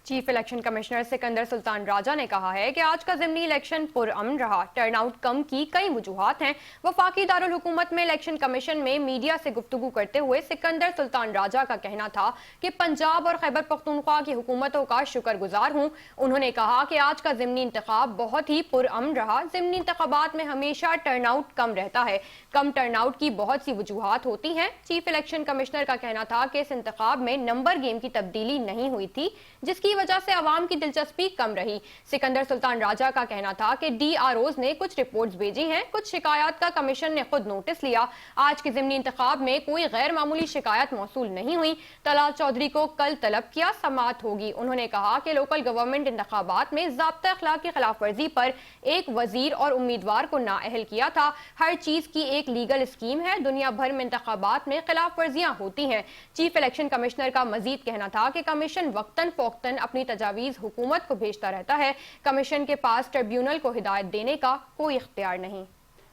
Chief election commissioner Sikandar Sultan Raja ने कहा है कि आज का ज़िमनी इलेक्शन पुरअमन रहा। टर्नआउट कम की कई वजूहात हैं। वफाकी दारुल हुकूमत में इलेक्शन कमीशन में मीडिया से गुफ्तगू करते हुए सिकंदर सुल्तान राजा का कहना था कि पंजाब और खैबर पख्तूनख्वा की हुकूमतों का शुक्रगुजार हूँ। उन्होंने कहा कि आज का ज़िमनी इंतखाब बहुत ही पुरअमन रहा। ज़िमनी इंतखाबात में हमेशा टर्नआउट कम रहता है। कम टर्नआउट की बहुत सी वजूहात होती हैं। चीफ इलेक्शन कमिश्नर का कहना था कि इस इंतखाब में नंबर गेम की तब्दीली नहीं हुई थी, जिसकी वजह से अवाम की दिलचस्पी कम रही। सिकंदर सुल्तान राजा का कहना था कि DROs ने कुछ रिपोर्ट्स भेजी हैं, कुछ शिकायत का कमीशन ने खुद नोटिस लिया। आज के ज़िमनी इंतखाब में कोई गैर मामूली शिकायत मौसूल नहीं हुई। तलाल चौधरी को कल तलब किया, समाअत होगी। उन्होंने कहा कि लोकल गवर्नमेंट इंतखाबात में ज़ाब्ता अखलाक की खिलाफ वर्जी पर एक वजीर और उम्मीदवार को नाअहल किया था। हर चीज की एक लीगल स्कीम है। दुनिया भर में इंतखाबात में खिलाफ वर्जियां होती हैं। चीफ इलेक्शन कमिश्नर का मजीद कहना था कि कमीशन वक्तन फोक्तन अपनी तजावीज हुकूमत को भेजता रहता है। कमीशन के पास ट्रिब्यूनल को हिदायत देने का कोई इख्तियार नहीं।